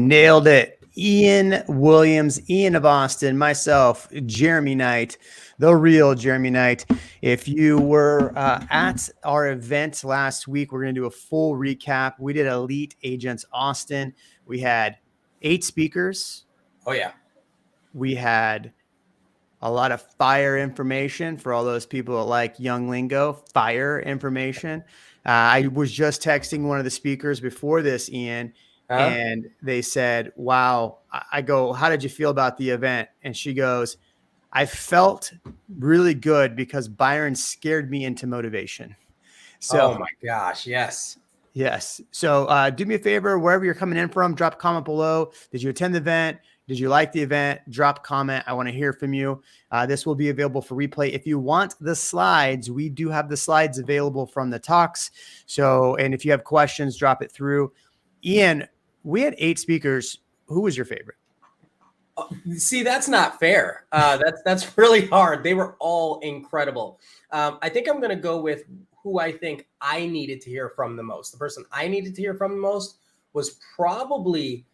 Nailed it. Ian Williams, Ian of Austin, myself, Jeremy Knight, the real Jeremy Knight. If you were at our event last week, we're going to do a full recap. We did Elite Agents Austin. We had 8 speakers. Oh, yeah. We had a lot of fire information for all those people that like young lingo, fire information. I was just texting one of the speakers before this, Ian, and they said, wow. I go, how did you feel about the event? And she goes, I felt really good because Byron scared me into motivation. So, oh my gosh. Yes. Yes. So do me a favor, wherever you're coming in from, drop a comment below. Did you attend the event? Did you like the event? Drop a comment. I want to hear from you. This will be available for replay. If you want the slides, we do have the slides available from the talks. So, and if you have questions, drop it through. Ian, we had 8 speakers. Who was your favorite? See, that's not fair. That's really hard. They were all incredible. I think I'm going to go with who I think I needed to hear from the most. The person I needed to hear from the most was probably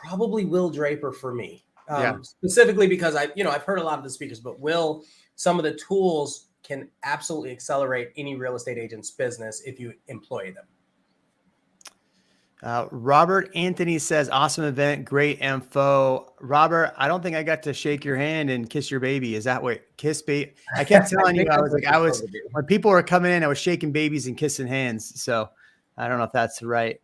Will Draper for me. Specifically because I've heard a lot of the speakers, but Will, some of the tools can absolutely accelerate any real estate agent's business if you employ them. Robert Anthony says, awesome event, great info. Robert, I don't think I got to shake your hand and kiss your baby. Is that what kiss baby? I kept telling you, when people were coming in, I was shaking babies and kissing hands. So I don't know if that's the right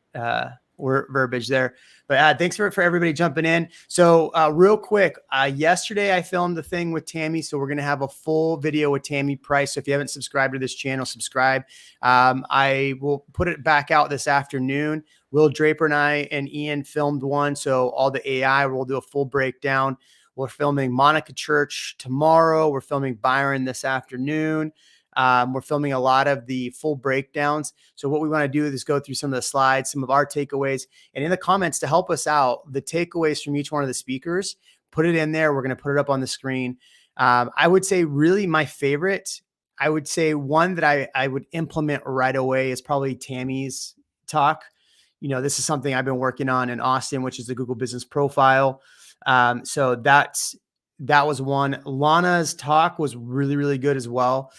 verbiage there, but thanks for everybody jumping in. So real quick, yesterday I filmed the thing with Tami. So we're going to have a full video with Tami Price. So if you haven't subscribed to this channel, subscribe. I will put it back out this afternoon. Will Draper and I and Ian filmed one. So all the AI, we'll do a full breakdown. We're filming Monica Church tomorrow. We're filming Byron this afternoon. We're filming a lot of the full breakdowns. So what we want to do is go through some of the slides, some of our takeaways, and in the comments to help us out, the takeaways from each one of the speakers, put it in there. We're going to put it up on the screen. I would say really my favorite, I would say one that I would implement right away is probably Tami's talk. This is something I've been working on in Austin, which is the Google Business Profile. So that was one. Lana's talk was really, really good as well.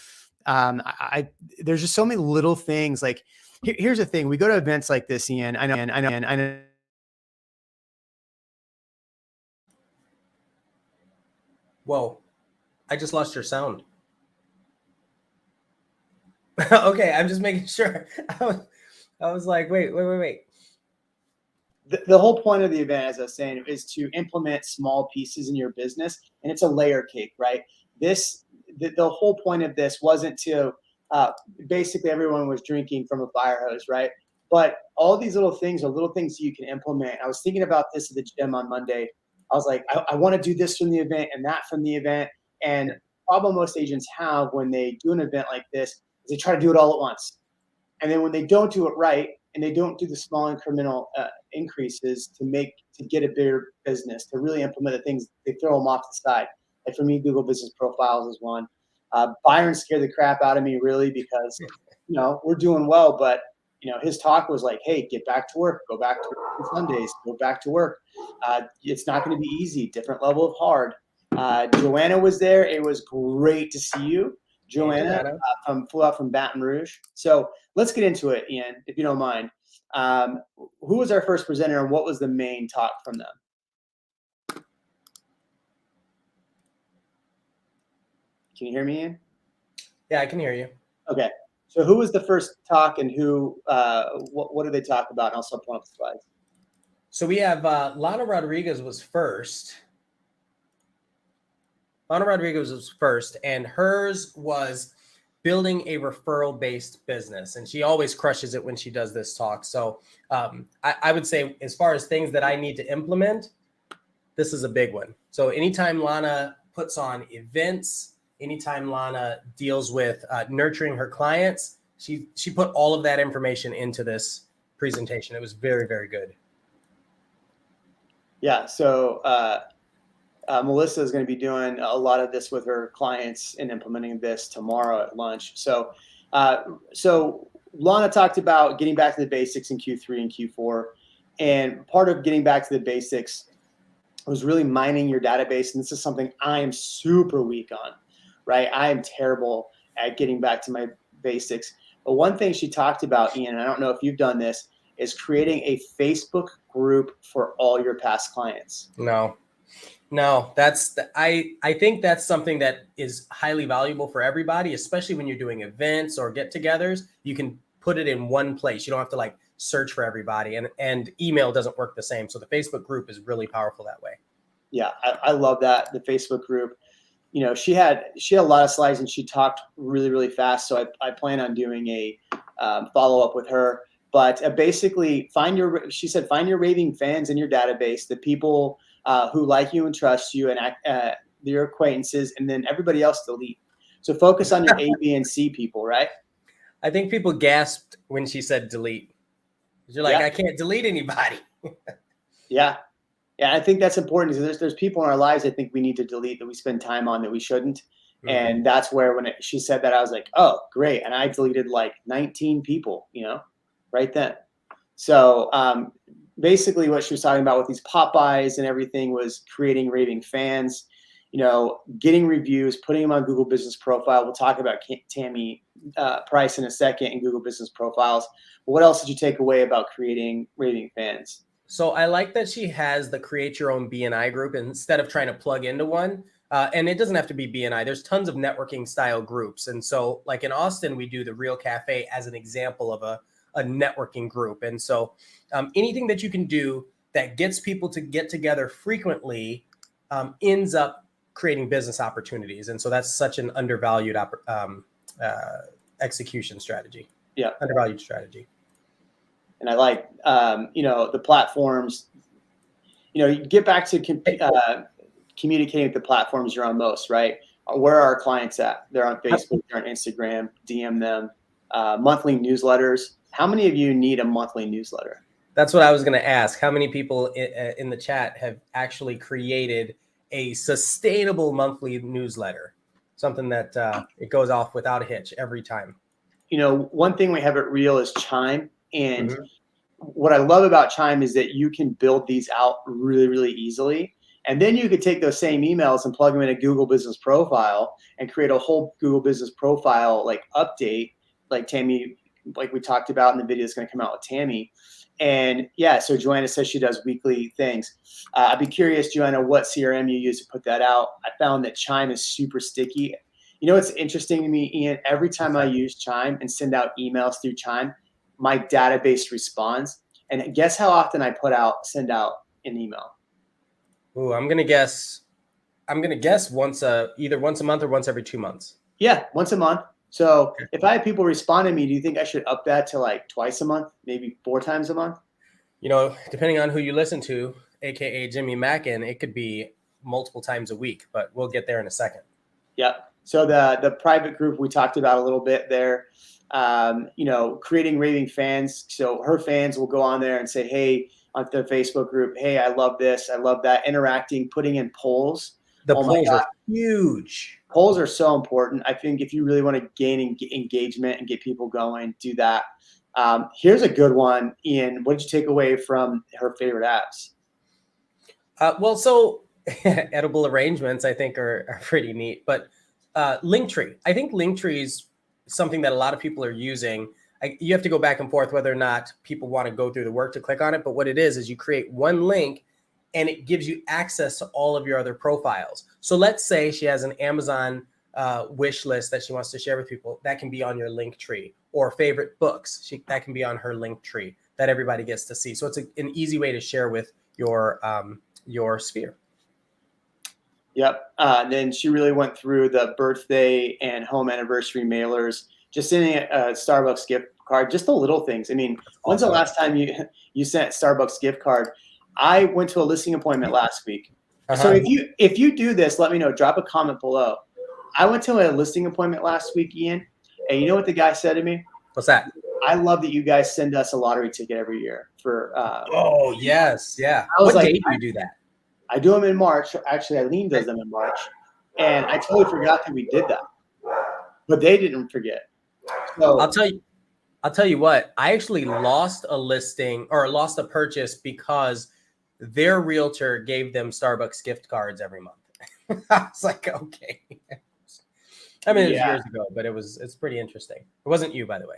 There's just so many little things. Like here's the thing. We go to events like this, Ian. I know. Whoa, I just lost your sound. Okay. I'm just making sure. I was like, wait. The whole point of the event, as I was saying, is to implement small pieces in your business, and it's a layer cake, right? The whole point of this wasn't to basically everyone was drinking from a fire hose, right? But all these little things are little things you can implement. I was thinking about this at the gym on Monday. I was like, I want to do this from the event and that from the event. And the problem most agents have when they do an event like this is they try to do it all at once. And then when they don't do it right, and they don't do the small incremental increases to get a bigger business, to really implement the things, they throw them off to the side. Like for me, Google Business Profiles is one. Byron scared the crap out of me really because, we're doing well, but his talk was like, hey, get back to work, go back to work on Sundays, go back to work. It's not going to be easy, different level of hard. Joanna was there. It was great to see you. Joanna flew out from Baton Rouge. So let's get into it, Ian, if you don't mind. Who was our first presenter and what was the main talk from them? Can you hear me, Ian? Yeah, I can hear you. Okay. So who was the first talk and what did they talk about? And I'll still pull up the slides. So we have Lana Rodriguez was first. Lana Rodriguez was first, and hers was building a referral-based business. And she always crushes it when she does this talk. So I would say as far as things that I need to implement, this is a big one. So anytime Lana puts on events, anytime Lana deals with nurturing her clients, she put all of that information into this presentation. It was very, very good. Yeah. So Melissa is going to be doing a lot of this with her clients and implementing this tomorrow at lunch. So Lana talked about getting back to the basics in Q3 and Q4. And part of getting back to the basics was really mining your database. And this is something I am super weak on, right? I am terrible at getting back to my basics. But one thing she talked about, Ian, and I don't know if you've done this, is creating a Facebook group for all your past clients. No, I think that's something that is highly valuable for everybody, especially when you're doing events or get-togethers. You can put it in one place. You don't have to like search for everybody, and email doesn't work the same. So the Facebook group is really powerful that way. Yeah, I love that, the Facebook group. You know, she had a lot of slides and she talked really, really fast. So I plan on doing a follow-up with her. But basically, she said, find your raving fans in your database, the people who like you and trust you, and your acquaintances, and then everybody else delete. So focus on your A, B, and C people, right? I think people gasped when she said delete. You're like, I can't delete anybody. Yeah. Yeah, I think that's important because there's people in our lives I think we need to delete that we spend time on that we shouldn't. Mm-hmm. And that's where she said that, I was like, oh, great. And I deleted like 19 people, right then. So basically what she was talking about with these pop buys and everything was creating raving fans, getting reviews, putting them on Google Business Profile. We'll talk about Tami Price in a second and Google Business Profiles. But what else did you take away about creating raving fans? So I like that she has the create your own BNI group instead of trying to plug into one. And it doesn't have to be BNI. There's tons of networking style groups. And so like in Austin, we do the Real Cafe as an example of a networking group. And so anything that you can do that gets people to get together frequently ends up creating business opportunities. And so that's such an undervalued execution strategy. Yeah. Undervalued strategy. And I like, the platforms, you get back to communicating with the platforms you're on most, right? Where are our clients at? They're on Facebook, they're on Instagram, DM them, monthly newsletters. How many of you need a monthly newsletter? That's what I was going to ask. How many people in the chat have actually created a sustainable monthly newsletter? Something that it goes off without a hitch every time. One thing we have at Real is Chime. And what I love about Chime is that you can build these out really, really easily. And then you could take those same emails and plug them in a Google Business Profile and create a whole Google Business Profile like update, like Tami, like we talked about in the video that's going to come out with Tami. And yeah, so Joanna says she does weekly things. I'd be curious, Joanna, what CRM you use to put that out. I found that Chime is super sticky. What's interesting to me, Ian? Every time I use Chime and send out emails through Chime, my database responds. And guess how often I send out an email? Ooh, I'm gonna guess either once a month or once every 2 months. Yeah, once a month. So if I have people respond to me, do you think I should up that to like twice a month, maybe 4 times a month? Depending on who you listen to, aka Jimmy Mackin, it could be multiple times a week, but we'll get there in a second. Yeah. So the private group we talked about a little bit there. Creating raving fans. So her fans will go on there and say, hey, on the Facebook group, hey, I love this, I love that, interacting, putting in polls. The polls are huge. Polls are so important. I think if you really want to gain engagement and get people going, do that. Here's a good one, Ian. What did you take away from her favorite apps? So edible arrangements, I think, are pretty neat. But Linktree, I think Linktree is something that a lot of people are using. You have to go back and forth whether or not people want to go through the work to click on it. But what it is you create one link and it gives you access to all of your other profiles. So let's say she has an Amazon wish list that she wants to share with people. That can be on your Linktree, or favorite books. That can be on her Linktree that everybody gets to see. So it's an easy way to share with your sphere. Yep. Then she really went through the birthday and home anniversary mailers, just sending a Starbucks gift card, just the little things. I mean, when's the last time you sent Starbucks gift card? I went to a listing appointment last week. So if you do this, let me know. Drop a comment below. I went to a listing appointment last week, Ian, and you know what the guy said to me? What's that? I love that you guys send us a lottery ticket every year for. Oh yes, yeah. What date do you do that? I do them in March. Actually, Eileen does them in March. And I totally forgot that we did that. But they didn't forget. So I'll I'll tell you what, I actually lost a listing or lost a purchase because their realtor gave them Starbucks gift cards every month. I was like, okay. I mean, it was years ago, but it's pretty interesting. It wasn't you, by the way.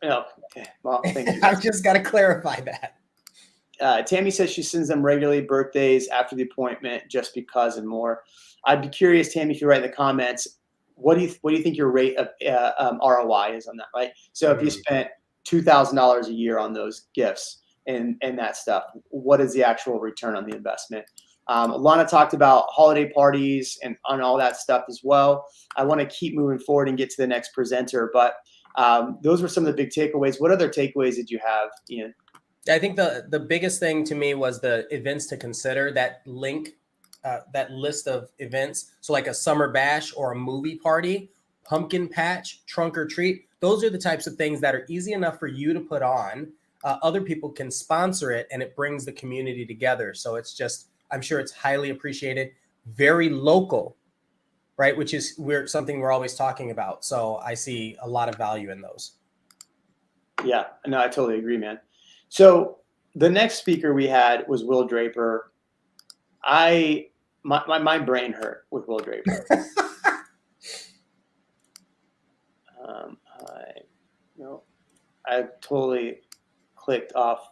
Oh, okay. Well, thank you. I've just got to clarify that. Tami says she sends them regularly birthdays after the appointment just because and more. I'd be curious, Tami, if you write in the comments, what do you think your rate of ROI is on that, right? So if you spent $2,000 a year on those gifts and that stuff, what is the actual return on the investment? Lana talked about holiday parties and on all that stuff as well. I want to keep moving forward and get to the next presenter, but those were some of the big takeaways. What other takeaways did you have, Ian? I think the biggest thing to me was the events to consider, that link, that list of events. So like a summer bash or a movie party, pumpkin patch, trunk or treat. Those are the types of things that are easy enough for you to put on. Other people can sponsor it and it brings the community together. So it's just, I'm sure it's highly appreciated, very local, right? Which is something we're always talking about. So I see a lot of value in those. Yeah, no, I totally agree, man. So the next speaker we had was Will Draper. My brain hurt with Will Draper. I totally clicked off.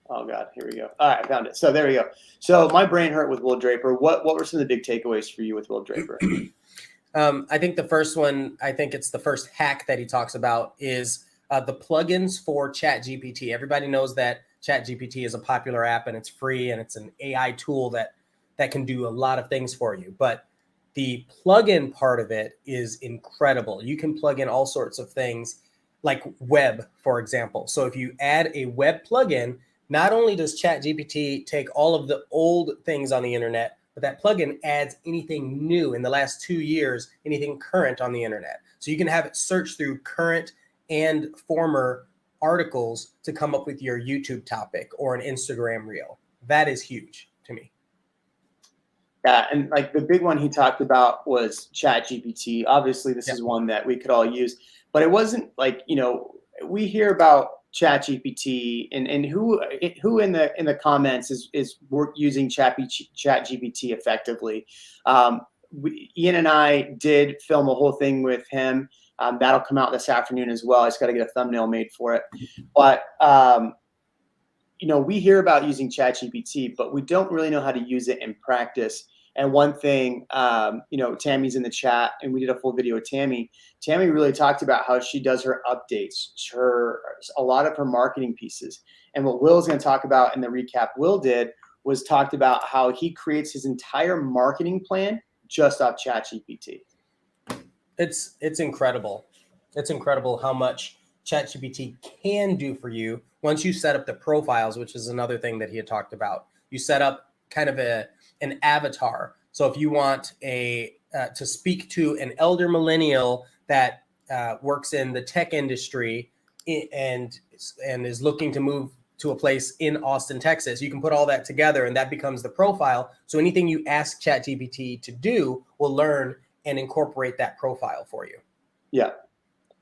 Oh God, here we go. All right, I found it. So there we go. So my brain hurt with Will Draper. What were some of the big takeaways for you with Will Draper? I think the first one, I think it's the first hack that he talks about is the plugins for ChatGPT. Everybody knows that ChatGPT is a popular app and it's free and it's an AI tool that can do a lot of things for you. But the plugin part of it is incredible. You can plug in all sorts of things like web, for example. So if you add a web plugin, not only does ChatGPT take all of the old things on the internet, but that plugin adds anything new in the last 2 years, anything current on the internet. So you can have it search through current and former articles to come up with your YouTube topic or an Instagram reel. That is huge to me. Yeah, and like the big one he talked about was ChatGPT. Obviously, this is one that we could all use, but it wasn't like, we hear about ChatGPT and who in the comments is using ChatGPT effectively. Ian and I did film a whole thing with him. That'll come out this afternoon as well. I just got to get a thumbnail made for it. But we hear about using ChatGPT, but we don't really know how to use it in practice. And one thing, Tami's in the chat, and we did a full video with Tami. Tami really talked about how she does her updates, a lot of her marketing pieces. And what Will's going to talk about in the recap Will did was talked about how he creates his entire marketing plan just off ChatGPT. It's incredible. It's incredible how much ChatGPT can do for you once you set up the profiles, which is another thing that he had talked about. You set up kind of an avatar. So if you want to speak to an elder millennial that works in the tech industry and is looking to move to a place in Austin, Texas, you can put all that together and that becomes the profile. So anything you ask ChatGPT to do will learn and incorporate that profile for you. Yeah.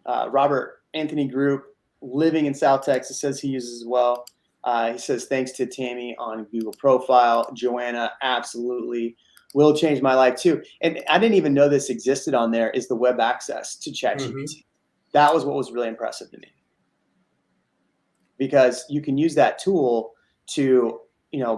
Robert Anthony Group, living in South Texas, says he uses as well. He says, thanks to Tami on Google Profile. Joanna, absolutely. Will change my life too. And I didn't even know this existed on there, is the web access to ChatGPT. Mm-hmm. That was what was really impressive to me. Because you can use that tool to,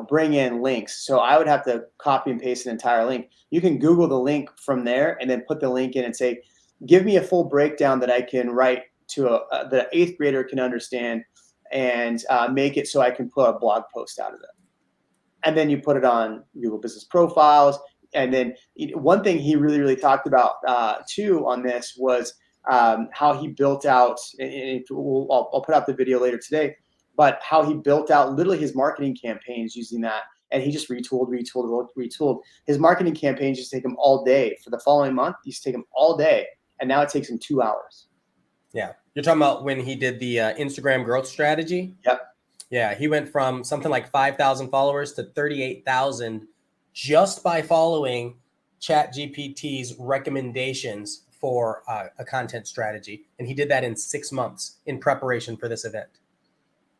bring in links. So I would have to copy and paste an entire link. You can Google the link from there and then put the link in and say, give me a full breakdown that I can write to the 8th grader can understand and make it so I can put a blog post out of it. And then you put it on Google Business Profiles. And then one thing he really, really talked about too on this was how he built out, and I'll put out the video later today, but how he built out literally his marketing campaigns using that. And he just retooled. His marketing campaigns used to take him all day. For the following month, he used to take him all day. And now it takes him 2 hours. Yeah. You're talking about when he did the Instagram growth strategy? Yep. Yeah. He went from something like 5,000 followers to 38,000 just by following ChatGPT's recommendations for a content strategy. And he did that in 6 months in preparation for this event.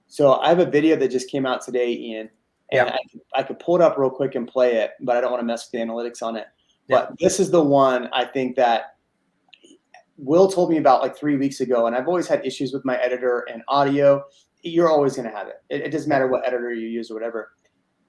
So I have a video that just came out today, Ian, and Yeah. I could pull it up real quick and play it, but I don't want to mess with the analytics on it. Yeah. But this is the one I think that Will told me about like 3 weeks ago, and I've always had issues with my editor and audio. You're always going to have it. It doesn't matter what editor you use or whatever.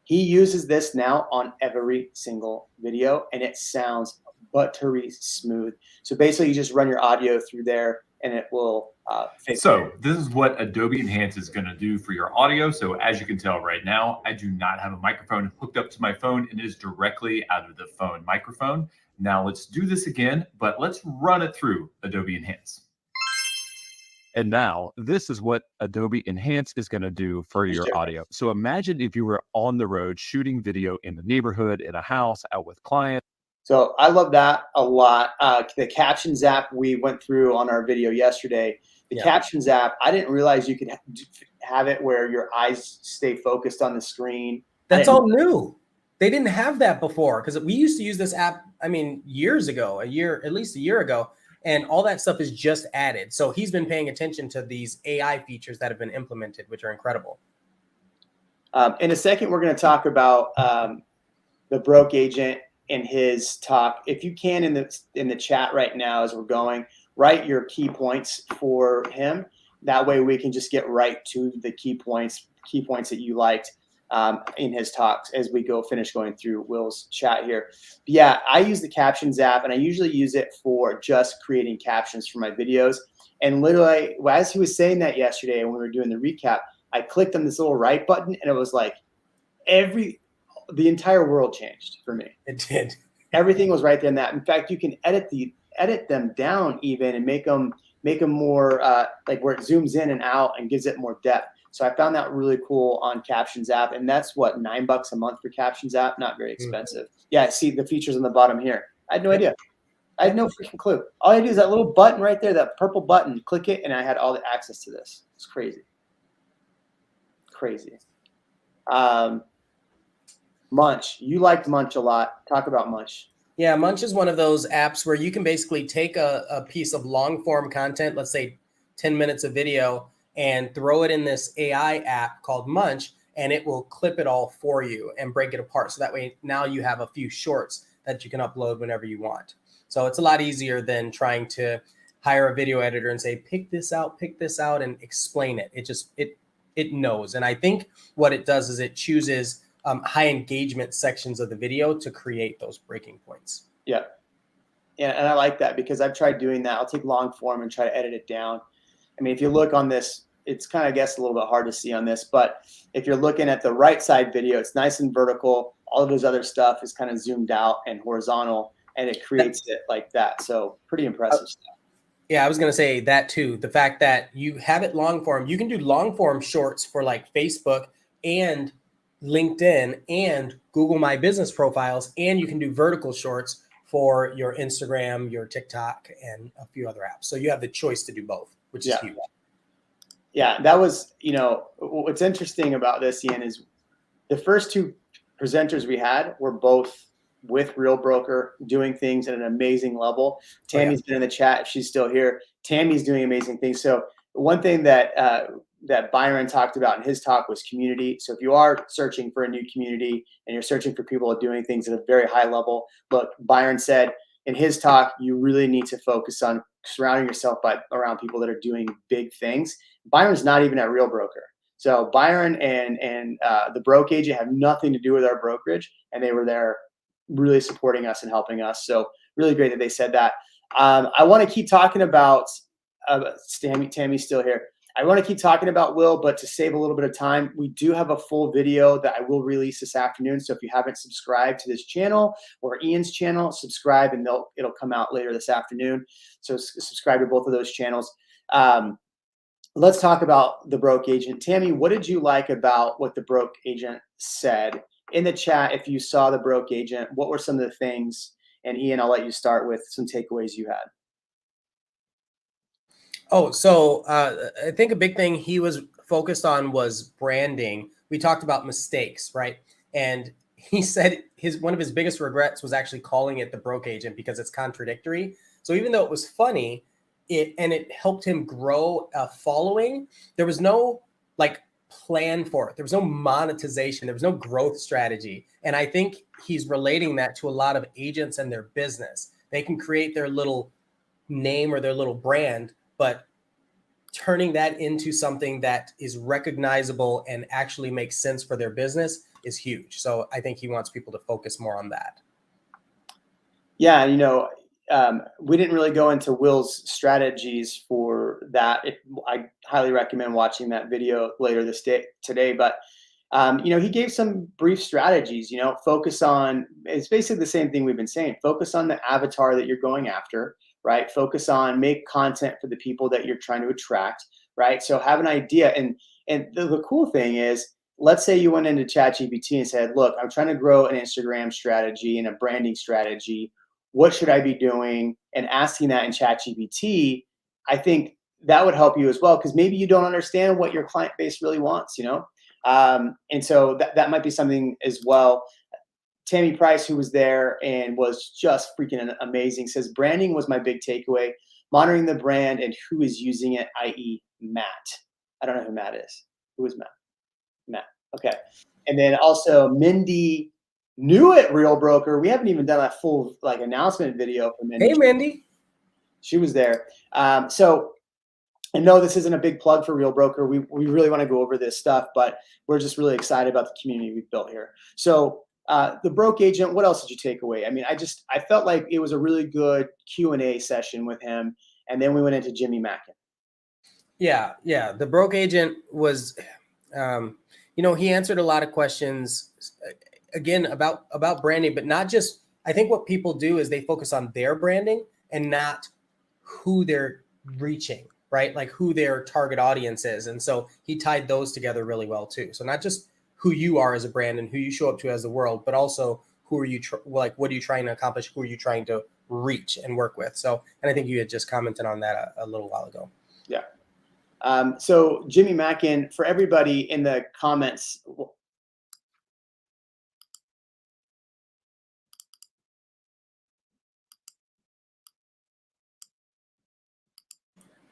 He uses this now on every single video, and it sounds buttery smooth. So basically, you just run your audio through there, and it will fix it. So this is what Adobe Enhance is going to do for your audio. So as you can tell right now, I do not have a microphone hooked up to my phone. It is directly out of the phone microphone. Now let's do this again, but let's run it through Adobe Enhance. And now this is what Adobe Enhance is going to do for your audio. So imagine if you were on the road shooting video in the neighborhood, in a house, out with clients. So I love that a lot. The Captions app we went through on our video yesterday. The Captions app, I didn't realize you could have it where your eyes stay focused on the screen. That's all new. They didn't have that before because we used to use this app, years ago, at least a year ago. And all that stuff is just added. So he's been paying attention to these AI features that have been implemented, which are incredible. In a second, we're going to talk about the broke agent and his talk. If you can, in the chat right now as we're going, write your key points for him. That way we can just get right to the key points that you liked in his talks as we finish going through Will's chat here. But yeah, I use the Captions app, and I usually use it for just creating captions for my videos. And literally, as he was saying that yesterday when we were doing the recap, I clicked on this little right button, and it was like the entire world changed for me. It did. Everything was right there in that. In fact, you can edit them down even and make them more like where it zooms in and out and gives it more depth. So I found that really cool on Captions app, and that's what, $9 a month for Captions app. Not very expensive. Yeah, see the features on the bottom here. I had no idea. I had no freaking clue. All I do is that little button right there, that purple button. Click it, and I had all the access to this. It's crazy. Crazy. Munch. You liked Munch a lot. Talk about Munch. Yeah, Munch is one of those apps where you can basically take a piece of long form content, let's say 10 minutes of video, and throw it in this AI app called Munch, and it will clip it all for you and break it apart. So that way now you have a few shorts that you can upload whenever you want. So it's a lot easier than trying to hire a video editor and say, pick this out, and explain it. It knows. And I think what it does is it chooses high engagement sections of the video to create those breaking points. Yeah. Yeah, and I like that because I've tried doing that. I'll take long form and try to edit it down. If you look on this, it's kind of, I guess, a little bit hard to see on this, but if you're looking at the right side video, it's nice and vertical. All of his other stuff is kind of zoomed out and horizontal, and it creates it like that. So pretty impressive stuff. Yeah, I was going to say that too. The fact that you have it long form, you can do long form shorts for like Facebook and LinkedIn and Google My Business profiles, and you can do vertical shorts for your Instagram, your TikTok, and a few other apps. So you have the choice to do both, which is huge. Yeah, that was, what's interesting about this, Ian, is the first two presenters we had were both with Real Broker doing things at an amazing level. Tammy's been in the chat. If she's still here, Tammy's doing amazing things. So one thing that Byron talked about in his talk was community. So if you are searching for a new community and you're searching for people doing things at a very high level, look, Byron said in his talk, you really need to focus on surrounding yourself around people that are doing big things. Byron's not even at Real Broker. So Byron and the broke agent have nothing to do with our brokerage, and they were there really supporting us and helping us. So really great that they said that. I want to keep talking about Tammy's still here. I want to keep talking about Will, but to save a little bit of time, we do have a full video that I will release this afternoon. So if you haven't subscribed to this channel or Ian's channel, subscribe and it'll come out later this afternoon. So subscribe to both of those channels. Let's talk about the broke agent. Tammy, what did you like about what the broke agent said? In the chat, if you saw the broke agent, what were some of the things? And Ian, I'll let you start with some takeaways you had. Oh, so I think a big thing he was focused on was branding. We talked about mistakes, right? And he said one of his biggest regrets was actually calling it the broke agent because it's contradictory. So even though it was funny, it helped him grow a following, there was no like plan for it. There was no monetization. There was no growth strategy. And I think he's relating that to a lot of agents and their business. They can create their little name or their little brand, but turning that into something that is recognizable and actually makes sense for their business is huge. So I think he wants people to focus more on that. Yeah, we didn't really go into Will's strategies for that. I highly recommend watching that video later today. But he gave some brief strategies. Focus on. It's basically the same thing we've been saying. Focus on the avatar that you're going after, right? Focus on make content for the people that you're trying to attract, right? So have an idea. And the cool thing is, let's say you went into ChatGPT and said, "Look, I'm trying to grow an Instagram strategy and a branding strategy. What should I be doing?" And asking that in ChatGPT, I think that would help you as well, because maybe you don't understand what your client base really wants, and so that might be something as well. Tami Price, who was there and was just freaking amazing, says, "Branding was my big takeaway. Monitoring the brand and who is using it, i.e. Matt." I don't know who Matt is. Who is Matt? Matt. Okay. And then also Mindy new at Real Broker. We haven't even done a full announcement video for Mindy. Hey, Mindy. She was there. So I know this isn't a big plug for Real Broker. We really want to go over this stuff, but we're just really excited about the community we've built here. So the broke agent, what else did you take away? I mean, I felt like it was a really good Q&A session with him. And then we went into Jimmy Mackin. Yeah. The broke agent was, he answered a lot of questions again about branding, but not just, I think what people do is they focus on their branding and not who they're reaching, right? Like who their target audience is. And so he tied those together really well too. So not just who you are as a brand and who you show up to as the world, but also who are you, what are you trying to accomplish? Who are you trying to reach and work with? So, and I think you had just commented on that a little while ago. Yeah. So Jimmy Mackin, for everybody in the comments,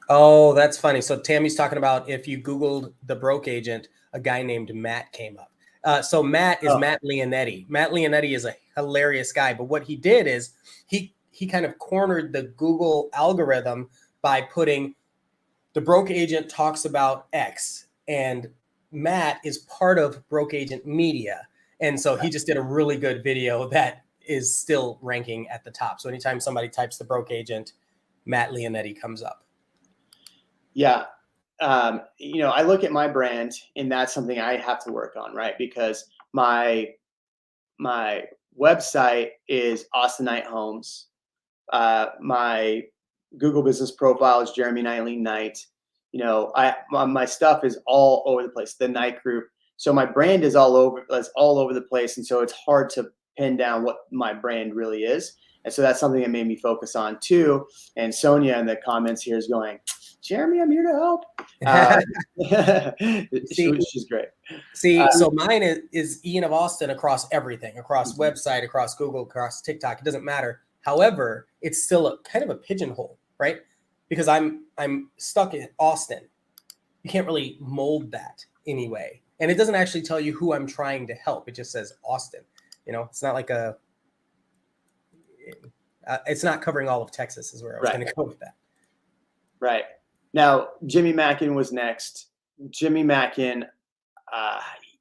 oh, that's funny. So Tammy's talking about if you Googled the broke agent, a guy named Matt came up. So Matt is Matt Leonetti. Matt Leonetti is a hilarious guy, but what he did is he kind of cornered the Google algorithm by putting the broke agent talks about X, and Matt is part of Broke Agent Media. And so he just did a really good video that is still ranking at the top. So anytime somebody types the broke agent, Matt Leonetti comes up. Yeah. I look at my brand and that's something I have to work on, right? Because my website is Austinite Homes. My Google business profile is Jeremy and Eileen Knight. My stuff is all over the place. The Knight Group. So my brand is all over the place. And so it's hard to pin down what my brand really is. And so that's something that made me focus on too. And Sonia in the comments here is going, "Jeremy, I'm here to help." She's great. So mine is Ian of Austin across everything, across website, across Google, across TikTok. It doesn't matter. However, it's still kind of a pigeonhole, right? Because I'm stuck in Austin. You can't really mold that anyway. And it doesn't actually tell you who I'm trying to help. It just says Austin. It's not like it's not covering all of Texas is where I was going to go with that. Right. Now, Jimmy Mackin was next. Jimmy Mackin,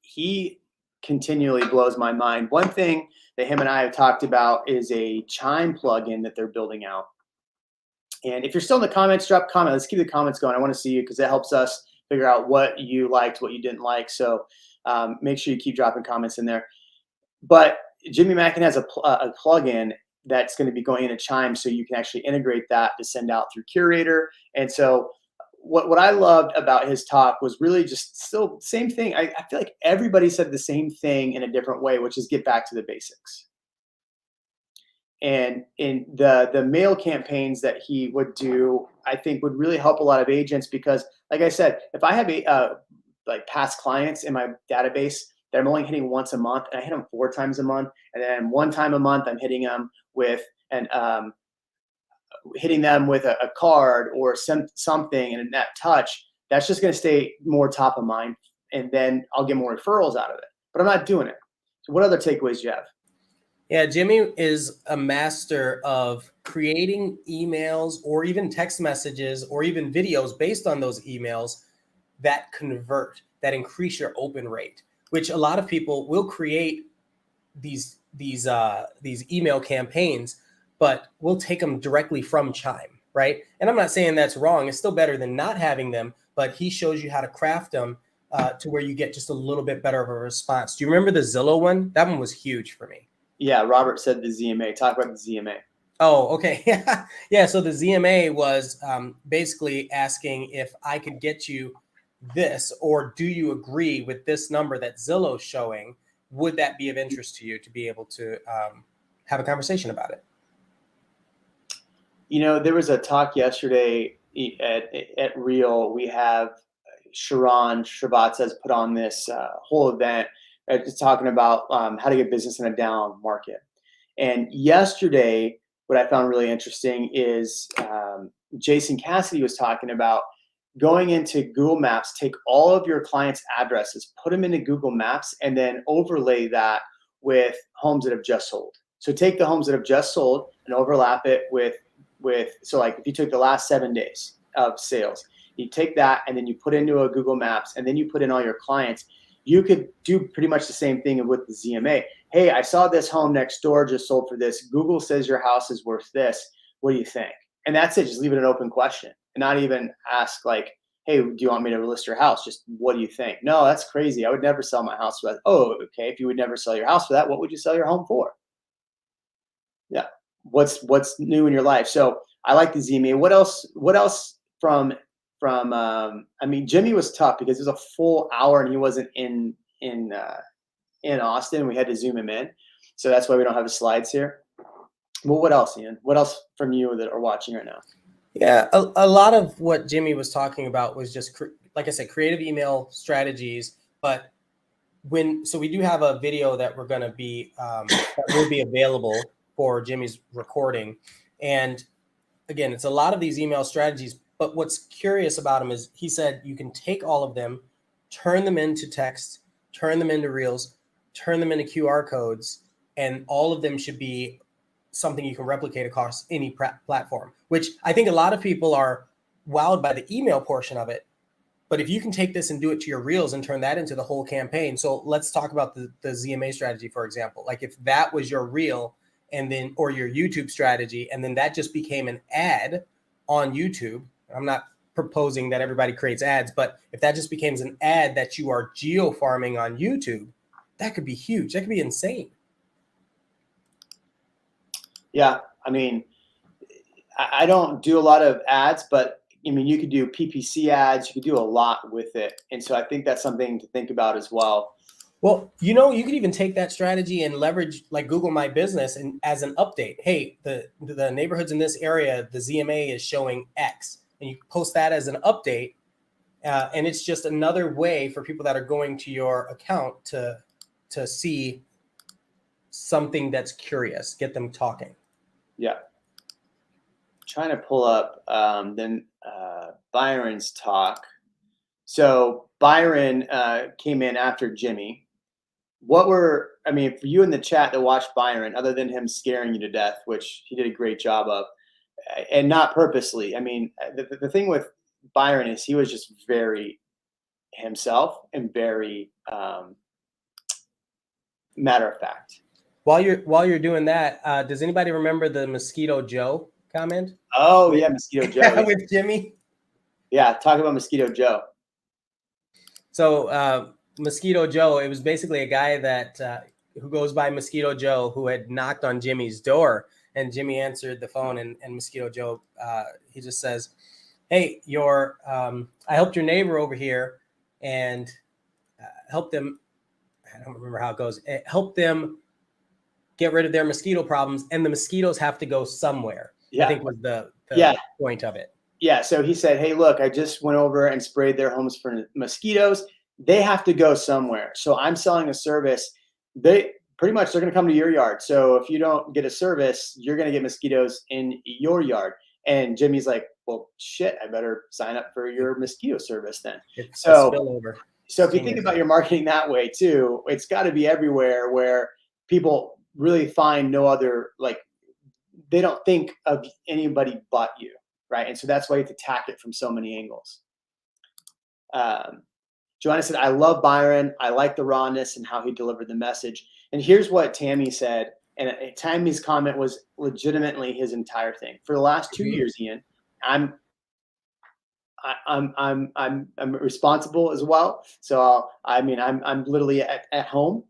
he continually blows my mind. One thing that him and I have talked about is a Chime plugin that they're building out. And if you're still in the comments, drop a comment. Let's keep the comments going. I want to see you because that helps us figure out what you liked, what you didn't like. So make sure you keep dropping comments in there. But Jimmy Mackin has a plugin that's going to be going into Chime, so you can actually integrate that to send out through Curator. And so what I loved about his talk was really just still same thing. I feel like everybody said the same thing in a different way, which is get back to the basics. And in the mail campaigns that he would do, I think would really help a lot of agents because, like I said, if I have past clients in my database that I'm only hitting once a month, and I hit them 4 times a month, and then 1 time a month I'm hitting them with hitting them with a card or something and that touch, that's just going to stay more top of mind. And then I'll get more referrals out of it. But I'm not doing it. So what other takeaways do you have? Yeah, Jimmy is a master of creating emails or even text messages or even videos based on those emails that convert, that increase your open rate, which a lot of people will create these email campaigns, but we'll take them directly from Chime, right? And I'm not saying that's wrong. It's still better than not having them, but he shows you how to craft them to where you get just a little bit better of a response. Do you remember the Zillow one? That one was huge for me. Yeah, Robert said the ZMA. Talk about the ZMA. Oh, okay. Yeah, so the ZMA was basically asking if I could get you this, or do you agree with this number that Zillow's showing? Would that be of interest to you to be able to have a conversation about it? You know, there was a talk yesterday at Real. We have Sharon Shabbat has put on this whole event talking about how to get business in a down market. And yesterday, what I found really interesting is Jason Cassidy was talking about going into Google Maps, take all of your clients' addresses, put them into Google Maps, and then overlay that with homes that have just sold. So take the homes that have just sold and overlap it with so like if you took the last 7 days of sales, you take that and then you put into a Google Maps and then you put in all your clients. You could do pretty much the same thing with the ZMA. Hey, I saw this home next door just sold for this. Google says your house is worth this. What do you think? And that's it. Just leave it an open question and not even ask like, hey, do you want me to list your house? Just what do you think? No, that's crazy. I would never sell my house for that. Oh, okay. If you would never sell your house for that, what would you sell your home for? Yeah. What's new in your life? So I like the ZMA. What else from I mean, Jimmy was tough because it was a full hour and he wasn't in Austin. We had to zoom him in. So that's why we don't have his slides here. Well, what else, Ian? What else from you that are watching right now? Yeah, a lot of what Jimmy was talking about was just, like I said, creative email strategies. But so we do have a video that we're going to be, that will be available for Jimmy's recording. And again, it's a lot of these email strategies. But what's curious about him is he said you can take all of them, turn them into text, turn them into reels, turn them into QR codes, and all of them should be something you can replicate across any platform, which I think a lot of people are wowed by the email portion of it. But if you can take this and do it to your reels and turn that into the whole campaign. So let's talk about the ZMA strategy, for example. Like if that was your reel and then, or your YouTube strategy, and then that just became an ad on YouTube. I'm not proposing that everybody creates ads, but if that just becomes an ad that you are geo farming on YouTube, that could be huge. That could be insane. Yeah. I mean, I don't do a lot of ads, but I mean, you could do PPC ads. You could do a lot with it. And so I think that's something to think about as well. Well, you know, you could even take that strategy and leverage like Google My Business and as an update. Hey, the neighborhoods in this area, the ZMA is showing X. And you post that as an update, and it's just another way for people that are going to your account to see something that's curious, get them talking. Yeah. Trying to pull up Byron's talk. So Byron came in after Jimmy. For you in the chat that watched Byron, other than him scaring you to death, which he did a great job of, and not purposely. I mean, the thing with Byron is he was just very himself and very matter of fact. While you're doing that, does anybody remember the Mosquito Joe comment? Oh yeah, Mosquito Joe with Jimmy. Yeah, talk about Mosquito Joe. So Mosquito Joe, it was basically a guy that who goes by Mosquito Joe who had knocked on Jimmy's door. And Jimmy answered the phone, and Mosquito Joe, he just says, hey, I helped your neighbor over here and helped them. I don't remember how it goes. Help them get rid of their mosquito problems. And the mosquitoes have to go somewhere. Yeah. I think was the point of it. Yeah. So he said, hey, look, I just went over and sprayed their homes for mosquitoes. They have to go somewhere. So I'm selling a service. They're going to come to your yard. So if you don't get a service, you're going to get mosquitoes in your yard. And Jimmy's like, well, shit, I better sign up for your mosquito service then. It's So, a spillover. so if you think about your marketing that way too, it's got to be everywhere where people really find no other, like, they don't think of anybody but you, right? And so that's why you have to attack it from so many angles. Joanna said, I love Byron. I like the rawness and how he delivered the message. And here's what Tami said. And Tami's comment was legitimately his entire thing. For the last 2 years, Ian, I'm responsible as well. So I'm literally at home.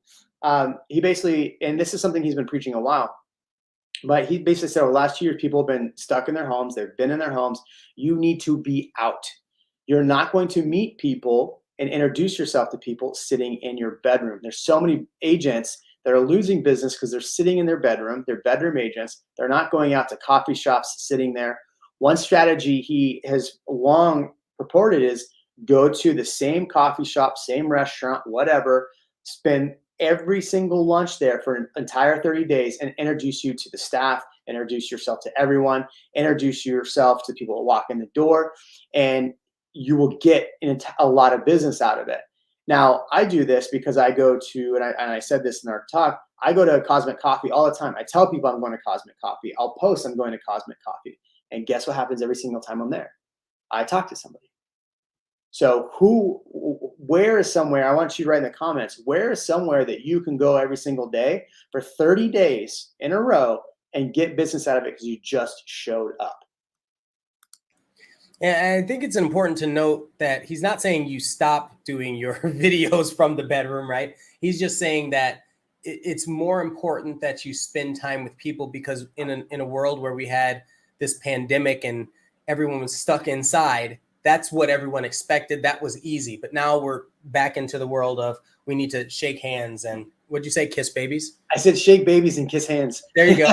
He basically, and this is something he's been preaching a while, but he basically said over the last 2 years, people have been stuck in their homes. They've been in their homes. You need to be out. You're not going to meet people and introduce yourself to people sitting in your bedroom. There's so many agents that are losing business because they're sitting in their bedroom. They're bedroom agents. They're not going out to coffee shops, sitting there. One strategy he has long purported is go to the same coffee shop, same restaurant, whatever, spend every single lunch there for an entire 30 days and introduce you to the staff, introduce yourself to everyone, introduce yourself to people who walk in the door, and you will get a lot of business out of it. Now, I do this because I go to, and I said this in our talk, I go to Cosmic Coffee all the time. I tell people I'm going to Cosmic Coffee. I'll post I'm going to Cosmic Coffee. And guess what happens every single time I'm there? I talk to somebody. So where is somewhere, I want you to write in the comments, where is somewhere that you can go every single day for 30 days in a row and get business out of it because you just showed up? And I think it's important to note that he's not saying you stop doing your videos from the bedroom, right? He's just saying that it's more important that you spend time with people, because in a world where we had this pandemic and everyone was stuck inside, that's what everyone expected. That was easy. But now we're back into the world of we need to shake hands and, what'd you say, kiss babies? I said shake babies and kiss hands. There you go.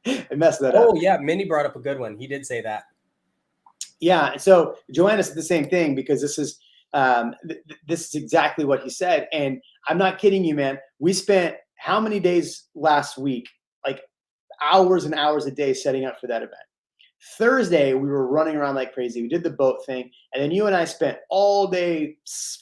I messed that up. Oh, yeah. Minnie brought up a good one. He did say that. Yeah. So Joanna said the same thing, because this is exactly what he said. And I'm not kidding you, man. We spent how many days last week, like hours and hours a day setting up for that event. Thursday, we were running around like crazy. We did the boat thing. And then you and I spent all day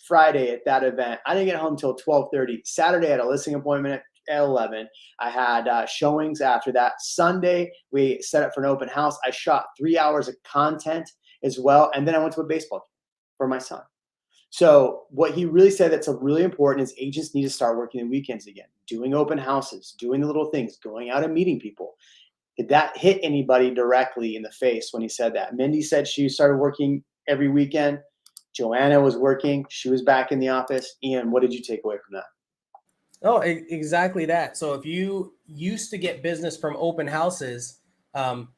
Friday at that event. I didn't get home until 12:30. Saturday, I had a listing appointment at 11. I had showings after that. Sunday, we set up for an open house. I shot 3 hours of content as well. And then I went to a baseball game for my son. So what he really said that's really important is agents need to start working the weekends again, doing open houses, doing the little things, going out and meeting people. Did that hit anybody directly in the face when he said that? Mindy said she started working every weekend. Joanna was working. She was back in the office. Ian, what did you take away from that? Oh, exactly that. So if you used to get business from open houses, I'm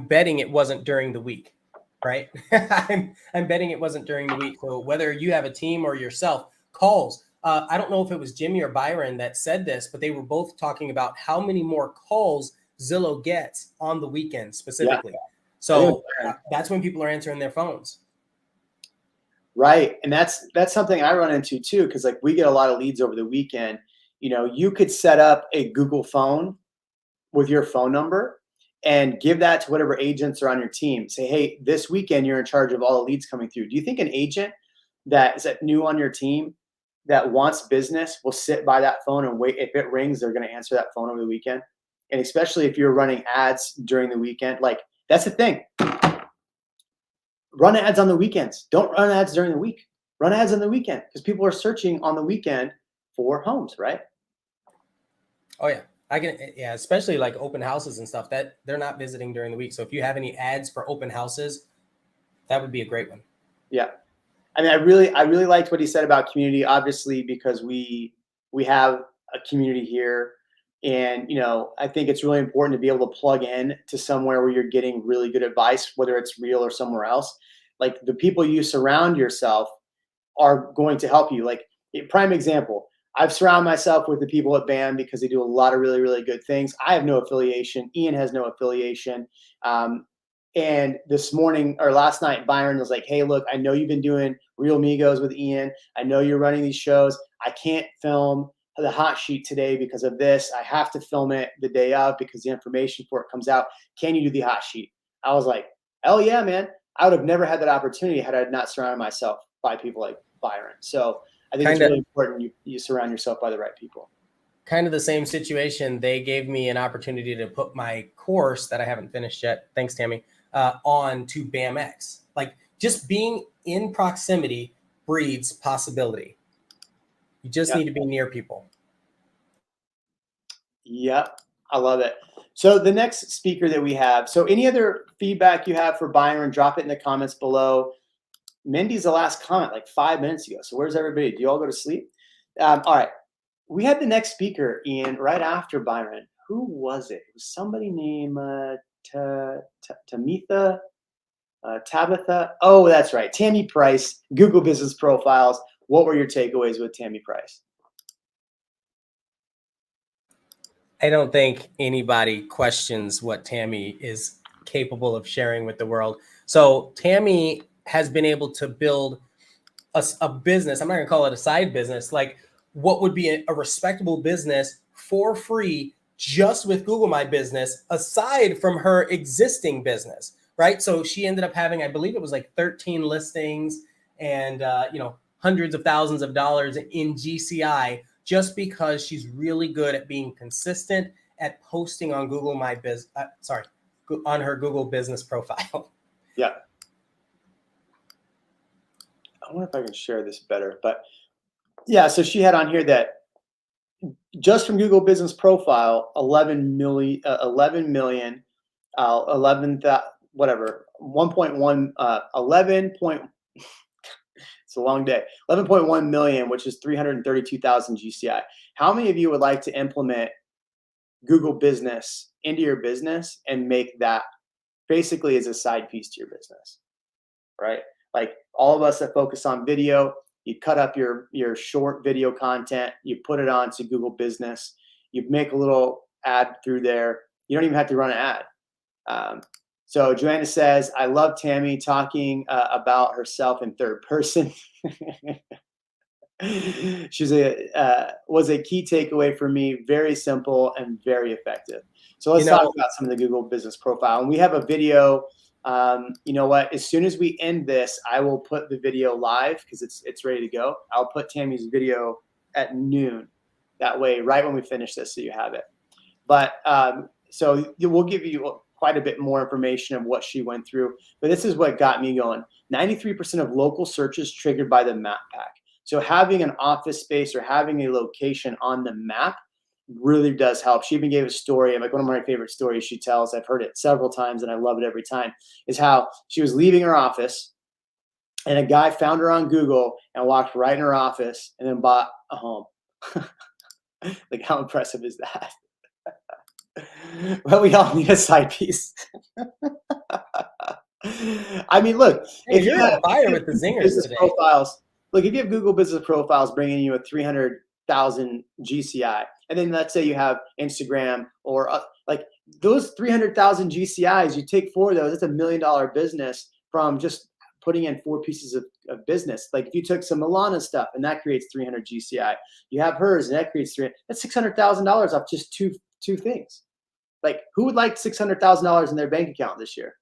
betting it wasn't during the week, right? I'm betting it wasn't during the week. So whether you have a team or yourself, calls. I don't know if it was Jimmy or Byron that said this, but they were both talking about how many more calls Zillow gets on the weekend specifically. Yeah. So that's when people are answering their phones. Right. And that's something I run into too, because like we get a lot of leads over the weekend. You know, you could set up a Google phone with your phone number and give that to whatever agents are on your team. Say, hey, this weekend you're in charge of all the leads coming through. Do you think an agent that is new on your team that wants business will sit by that phone and wait? If it rings, they're going to answer that phone over the weekend. And especially if you're running ads during the weekend, like that's the thing. Run ads on the weekends. Don't run ads during the week. Run ads on the weekend because people are searching on the weekend for homes, right? Oh yeah, yeah, especially like open houses and stuff that they're not visiting during the week. So if you have any ads for open houses, that would be a great one. Yeah. I mean, I really liked what he said about community, obviously, because we have a community here. And, you know, I think it's really important to be able to plug in to somewhere where you're getting really good advice, whether it's real or somewhere else. Like the people you surround yourself are going to help you. Like a prime example, I've surrounded myself with the people at BAM because they do a lot of really, really good things. I have no affiliation. Ian has no affiliation. And this morning or last night, Byron was like, hey, look, I know you've been doing Real Migos with Ian. I know you're running these shows. I can't film the hot sheet today because of this. I have to film it the day of because the information for it comes out. Can you do the hot sheet? I was like, hell yeah, man. I would have never had that opportunity had I not surrounded myself by people like Byron. So I think it's really important you surround yourself by the right people. Kind of the same situation. They gave me an opportunity to put my course that I haven't finished yet, thanks Tami, on to BAMX. Like, just being in proximity breeds possibility. You just need to be near people. Yep, I love it. So the next speaker that we have, so any other feedback you have for Byron, drop it in the comments below. Mindy's the last comment like 5 minutes ago. So where's everybody? Do you all go to sleep? All right. We had the next speaker, Ian, right after Byron. Who was it? It was somebody named Tabitha. Oh, that's right. Tami Price, Google Business Profiles. What were your takeaways with Tami Price? I don't think anybody questions what Tami is capable of sharing with the world. So Tami has been able to build a business. I'm not going to call it a side business, like what would be a respectable business for free just with Google My Business, aside from her existing business, right? So she ended up having, I believe it was like 13 listings and, hundreds of thousands of dollars in GCI, just because she's really good at being consistent at posting on Google My Biz, on her Google Business Profile. Yeah. I wonder if I can share this better, but yeah, so she had on here that just from Google Business Profile, 11 million, whatever, 1.1, 11 point, it's a long day, 11.1 million, which is 332,000 GCI. How many of you would like to implement Google Business into your business and make that basically as a side piece to your business, right? Like all of us that focus on video, you cut up your short video content, you put it onto Google Business, you make a little ad through there. You don't even have to run an ad. So Joanna says, I love Tami talking about herself in third person. Was a key takeaway for me. Very simple and very effective. So let's talk about some of the Google Business Profile. And we have a video. You know what? As soon as we end this, I will put the video live because it's ready to go. I'll put Tami's video at noon. That way, right when we finish this, so you have it. But so we'll give you quite a bit more information of what she went through. But this is what got me going. 93% of local searches triggered by the map pack. So having an office space or having a location on the map really does help. She even gave a story, like one of my favorite stories she tells, I've heard it several times and I love it every time, is how she was leaving her office and a guy found her on Google and walked right in her office and then bought a home. Like, how impressive is that? Well, we all need a side piece. I mean, look, hey, you're on fire with the zingers today. Profiles, look, if you have Google Business Profiles bringing you a 300,000 GCI, and then let's say you have Instagram or like those 300,000 GCIs, you take 4 of those, that's $1 million business from just putting in 4 pieces of business. Like if you took some Lana stuff and that creates 300 GCI, you have hers and that creates 300, that's $600,000 off just two things. Like who would like $600,000 in their bank account this year?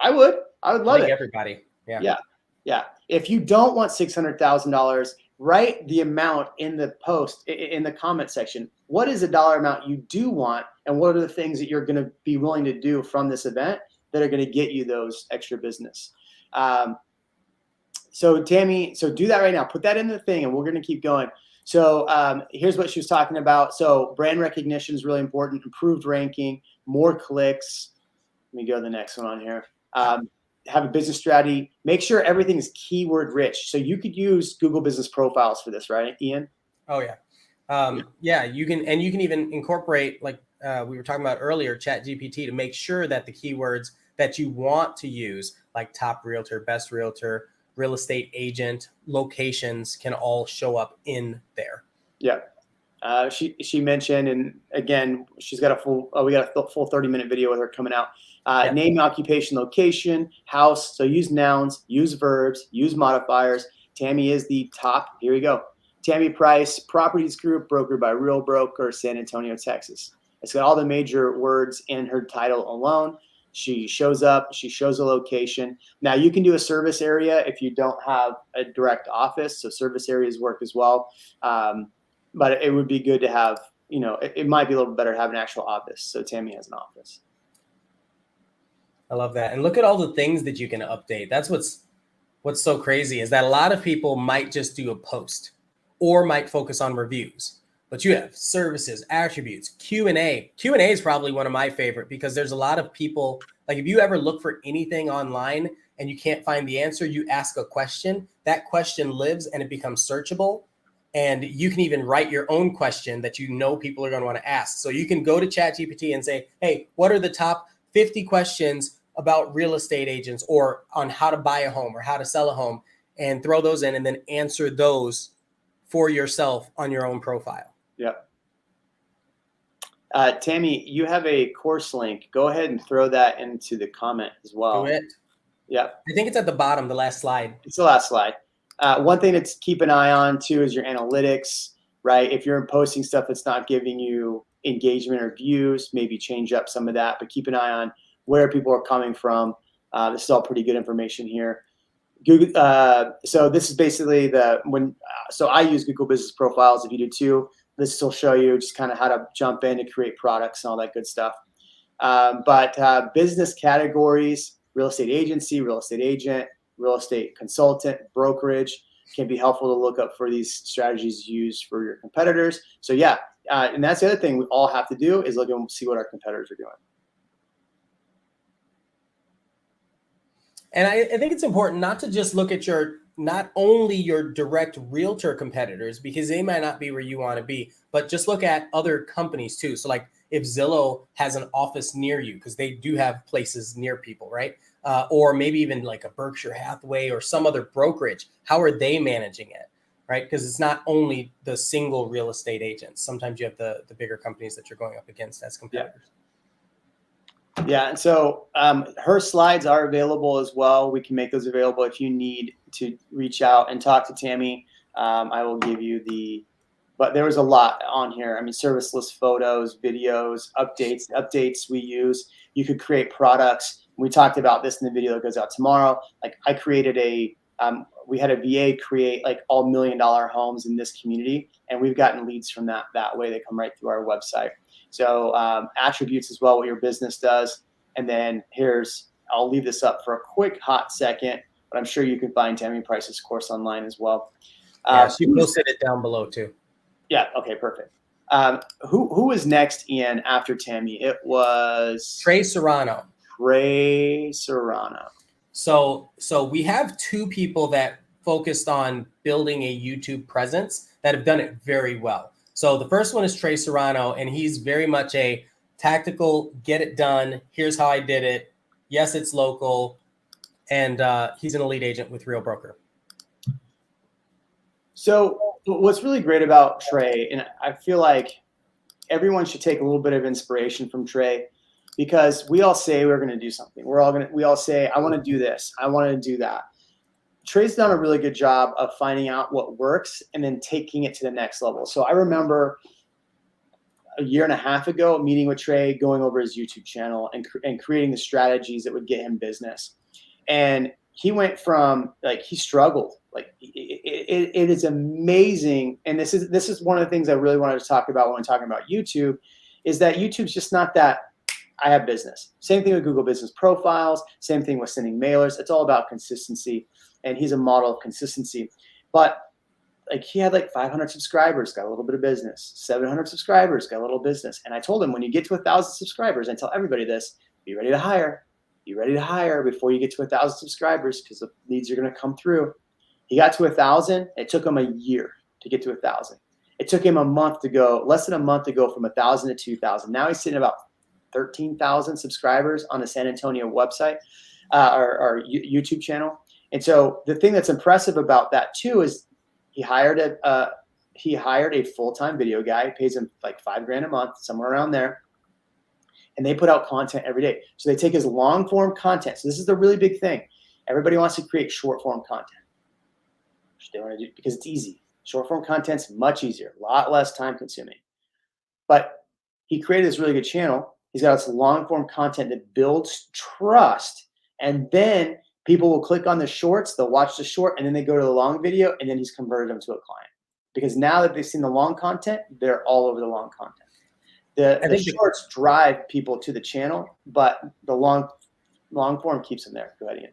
I would love it. Everybody. Yeah. If you don't want $600,000, write the amount in the post, in the comment section. What is a dollar amount you do want, and what are the things that you're going to be willing to do from this event that are going to get you those extra business? So Tami, so do that right now. Put that in the thing, and we're going to keep going. So here's what she was talking about. So brand recognition is really important. Improved ranking, more clicks. Let me go to the next one on here. Have a business strategy. Make sure everything is keyword rich. So you could use Google Business Profiles for this, right, Ian? Oh yeah. Yeah, you can even incorporate, like we were talking about earlier, ChatGPT, to make sure that the keywords that you want to use, like top realtor, best realtor, real estate agent, locations, can all show up in there. Yeah. She mentioned, and again, she's got we got a full 30-minute video with her coming out. Name, occupation, location, house. So use nouns, use verbs, use modifiers. Tami is the top. Here we go. Tami Price, Properties Group, brokered by Real Broker, San Antonio, Texas. It's got all the major words in her title alone. She shows up, she shows a location. Now you can do a service area if you don't have a direct office. So service areas work as well. But it would be good to have, it might be a little better to have an actual office. So Tami has an office. I love that. And look at all the things that you can update. That's what's so crazy is that a lot of people might just do a post or might focus on reviews. But you have services, attributes, Q&A. Q&A is probably one of my favorite because there's a lot of people, like if you ever look for anything online and you can't find the answer, you ask a question. That question lives and it becomes searchable. And you can even write your own question that people are going to want to ask. So you can go to ChatGPT and say, hey, what are the top 50 questions about real estate agents or on how to buy a home or how to sell a home, and throw those in and then answer those for yourself on your own profile. Yep. Tami, you have a course link. Go ahead and throw that into the comment as well. Do it. Yep. I think it's at the bottom, the last slide. It's the last slide. One thing to keep an eye on too is your analytics, right? If you're posting stuff that's not giving you engagement or views, maybe change up some of that, but keep an eye on where people are coming from. This is all pretty good information here. Google. So this is basically so I use Google Business Profiles. If you do too, this will show you just kind of how to jump in and create products and all that good stuff. But business categories, real estate agency, real estate agent, real estate consultant, brokerage can be helpful to look up for these strategies used for your competitors. So yeah, and that's the other thing we all have to do is look and see what our competitors are doing. And I think it's important not to just look at not only your direct realtor competitors, because they might not be where you want to be, but just look at other companies too. So like if Zillow has an office near you, because they do have places near people, right? Or maybe even like a Berkshire Hathaway or some other brokerage, how are they managing it, right? Because it's not only the single real estate agents. Sometimes you have the bigger companies that you're going up against as competitors. Yeah, and so her slides are available as well. We can make those available if you need to reach out and talk to Tami. I will give you but there was a lot on here. I mean, service list photos, videos, updates we use. You could create products. We talked about this in the video that goes out tomorrow. Like I created we had a VA create like all $1 million homes in this community, and we've gotten leads from that way. They come right through our website. So attributes as well, what your business does. And then I'll leave this up for a quick hot second, but I'm sure you can find Tami Price's course online as well. She posted it down below too. Yeah. Okay, perfect. Who was next, Ian, after Tami? It was Tre Serrano. Tre Serrano. So we have two people that focused on building a YouTube presence that have done it very well. So the first one is Tre Serrano, and he's very much a tactical, get it done. Here's how I did it. Yes, it's local. And he's an elite agent with Real Broker. So what's really great about Tre, and I feel like everyone should take a little bit of inspiration from Tre, because we all say we're going to do something. We all say, I want to do this. I want to do that. Tre's done a really good job of finding out what works and then taking it to the next level. So I remember a year and a half ago meeting with Tre, going over his YouTube channel and creating the strategies that would get him business. And he went from he struggled. It is amazing. And this is one of the things I really wanted to talk about when I'm talking about YouTube, is that YouTube's just not that I have business. Same thing with Google Business Profiles, same thing with sending mailers. It's all about consistency. And he's a model of consistency. But he had 500 subscribers, got a little bit of business. 700 subscribers, got a little business. And I told him, when you get to 1,000 subscribers, I tell everybody this, be ready to hire. Be ready to hire before you get to 1,000 subscribers, because the leads are going to come through. He got to 1,000. It took him a year to get to 1,000. It took him less than a month to go from 1,000 to 2,000. Now he's sitting about 13,000 subscribers on the San Antonio website, or YouTube channel. And so the thing that's impressive about that too is he hired a full-time video guy, pays him $5,000 a month, somewhere around there. And they put out content every day. So they take his long-form content. So this is the really big thing. Everybody wants to create short-form content, which they want to do because it's easy. Short form content's much easier, a lot less time consuming. But he created this really good channel. He's got this long form content that builds trust. And then people will click on the shorts, they'll watch the short, and then they go to the long video, and then he's converted them to a client. Because now that they've seen the long content, they're all over the long content. The shorts drive people to the channel, but the long form keeps them there. Go ahead, Ian.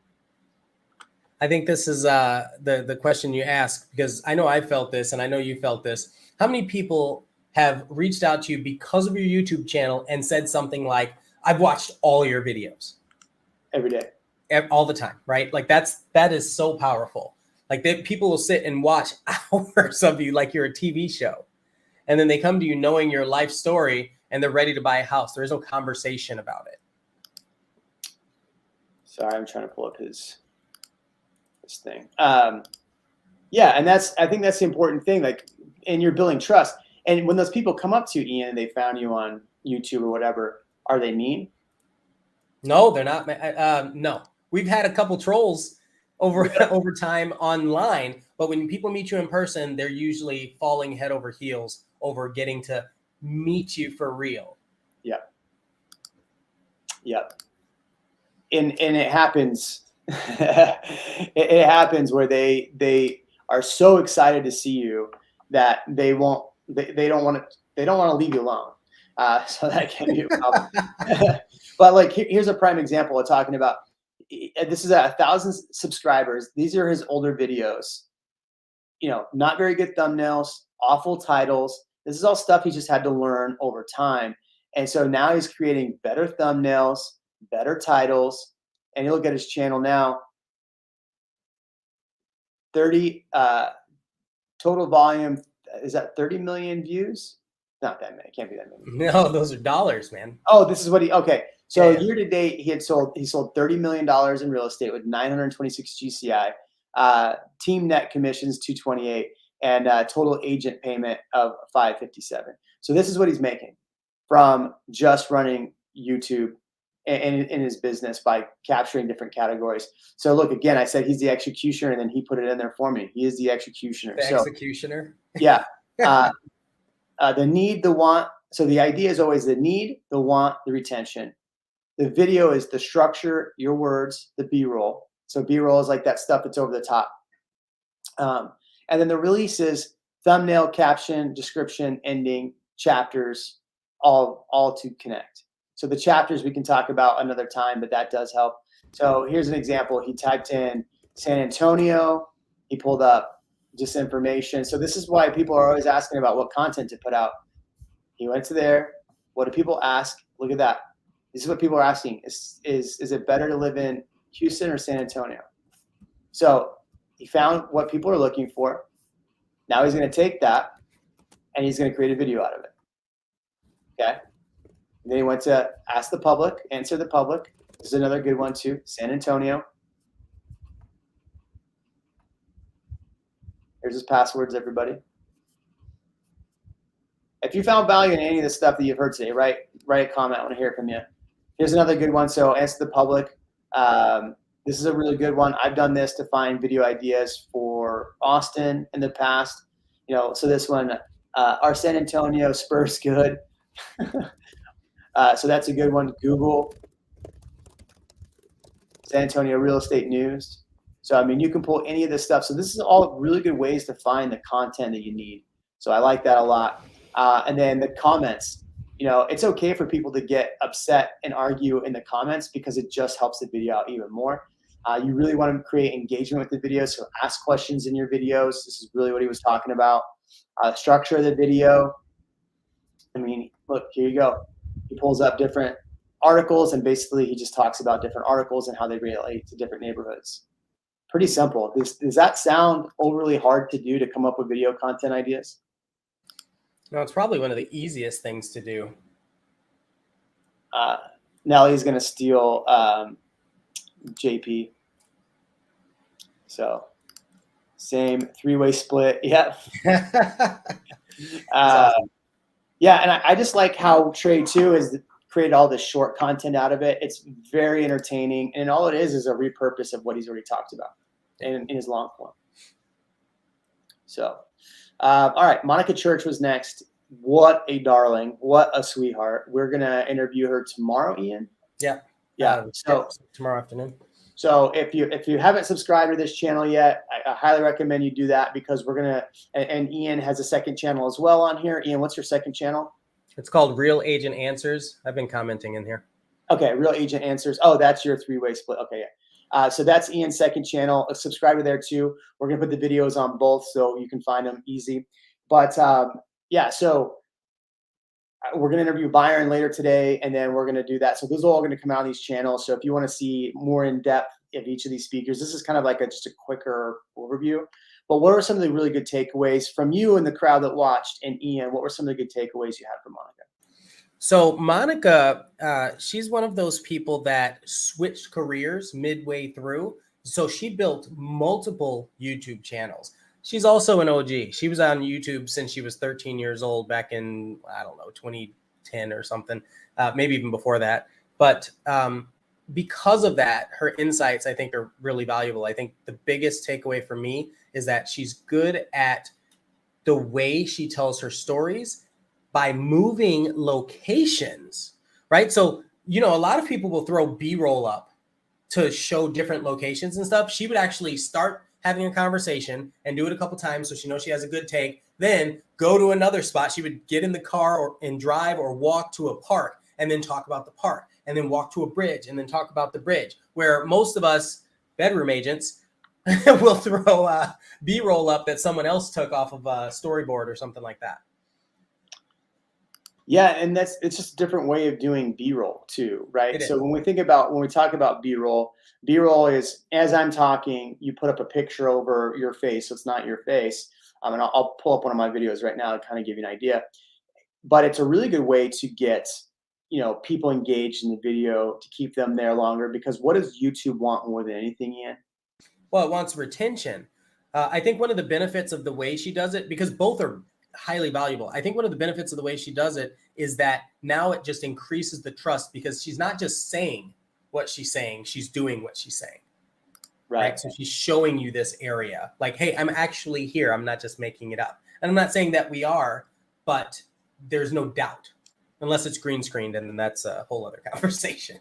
I think this is the question you ask, because I know I felt this and I know you felt this. How many people have reached out to you because of your YouTube channel and said something like, I've watched all your videos? Every day. All the time, right? Like that is so powerful. Like people will sit and watch hours of you like you're a TV show. And then they come to you knowing your life story and they're ready to buy a house. There is no conversation about it. Sorry, I'm trying to pull up this thing. Yeah, and I think that's the important thing. Like, and you're building trust. And when those people come up to you, Ian, and they found you on YouTube or whatever, are they mean? No, they're not. No, we've had a couple trolls over time online, but when people meet you in person, they're usually falling head over heels over getting to meet you for real. Yep. Yep. And it happens. It happens where they are so excited to see you that they don't want to leave you alone. So that can be a problem. But like, here's a prime example of talking about. This is at 1,000 subscribers. These are his older videos. You know, not very good thumbnails, awful titles. This is all stuff he just had to learn over time. And so now he's creating better thumbnails, better titles, and you look at his channel now. 30 total volume. Is that 30 million views? Not that many. Can't be that many. No, those are dollars, man. Oh, this is what okay. So yeah. Year to date, he sold $30 million in real estate with 926 GCI, team net commissions 228, and total agent payment of 557. So this is what he's making from just running YouTube in his business by capturing different categories. So look, again, I said he's the executioner, and then he put it in there for me. He is the executioner. Executioner. Yeah. The need, the want. So the idea is always the need, the want, the retention. The video is the structure, your words, the B-roll. So B-roll is like that stuff that's over the top. And then the release is thumbnail, caption, description, ending, chapters, all to connect. So the chapters we can talk about another time, but that does help. So here's an example. He typed in San Antonio. He pulled up just information. So this is why people are always asking about what content to put out. He went to there. What do people ask? Look at that. This is what people are asking. Is it better to live in Houston or San Antonio? So he found what people are looking for. Now he's going to take that and he's going to create a video out of it. Okay. And then he went to ask the public, answer the public. This is another good one too. San Antonio. Here's his passwords, everybody. If you found value in any of the stuff that you've heard today, write a comment. I want to hear from you. Here's another good one. So answer the public. This is a really good one. I've done this to find video ideas for Austin in the past. You know, so this one, are San Antonio Spurs good? So that's a good one. Google San Antonio real estate news. So, I mean, you can pull any of this stuff. So this is all really good ways to find the content that you need. So I like that a lot. And then the comments. You know, it's okay for people to get upset and argue in the comments because it just helps the video out even more. You really want to create engagement with the video, so ask questions in your videos. This is really what he was talking about. Structure of the video. I mean, look, here you go. He pulls up different articles, and basically he just talks about different articles and how they relate to different neighborhoods. Pretty simple. Does that sound overly hard to do, to come up with video content ideas? No, it's probably one of the easiest things to do. Nellie's going to steal JP. So same three-way split. Yeah. Awesome. Yeah. And I just like how Tre too has created all this short content out of it. It's very entertaining. And all it is a repurpose of what he's already talked about in his long form. So, all right, Monica Church was next. What a darling! What a sweetheart! We're gonna interview her tomorrow, Ian. Yeah. Yeah. So tomorrow afternoon. So if you haven't subscribed to this channel yet, I highly recommend you do that, because we're gonna, and Ian has a second channel as well on here. Ian, what's your second channel? It's called Real Agent Answers. I've been commenting in here. Okay, Real Agent Answers. Oh, that's your three-way split. Okay, yeah. So that's Ian's second channel. Subscribe to there too. We're gonna put the videos on both so you can find them easy. But yeah, so we're going to interview Byron later today, and then we're going to do that. So those are all going to come out on these channels. So if you want to see more in depth of each of these speakers, this is kind of like just a quicker overview. But what are some of the really good takeaways from you and the crowd that watched? And Ian, what were some of the good takeaways you had from Monica? So Monica, she's one of those people that switched careers midway through. So she built multiple YouTube channels. She's also an OG. She was on YouTube since she was 13 years old back in, I don't know, 2010 or something, maybe even before that. But because of that, her insights, I think, are really valuable. I think the biggest takeaway for me is that she's good at the way she tells her stories by moving locations, right? So, you know, a lot of people will throw B-roll up to show different locations and stuff. She would actually start having a conversation and do it a couple times so she knows she has a good take, then go to another spot. She would get in the car and drive or walk to a park and then talk about the park, and then walk to a bridge and then talk about the bridge, where most of us bedroom agents will throw B-roll up that someone else took off of a storyboard or something like that. Yeah, and it's just a different way of doing B-roll too, right? So when we talk about B-roll is, as I'm talking, you put up a picture over your face, so it's not your face. And I'll pull up one of my videos right now to kind of give you an idea. But it's a really good way to get, you know, people engaged in the video, to keep them there longer, because what does YouTube want more than anything, Ian? Well, it wants retention. I think one of the benefits of the way she does it, because both are highly valuable, I think one of the benefits of the way she does it is that now it just increases the trust, because she's not just saying what she's saying, she's doing what she's saying. Right. So she's showing you this area like, hey, I'm actually here. I'm not just making it up. And I'm not saying that we are, but there's no doubt, unless it's green screened, and then that's a whole other conversation.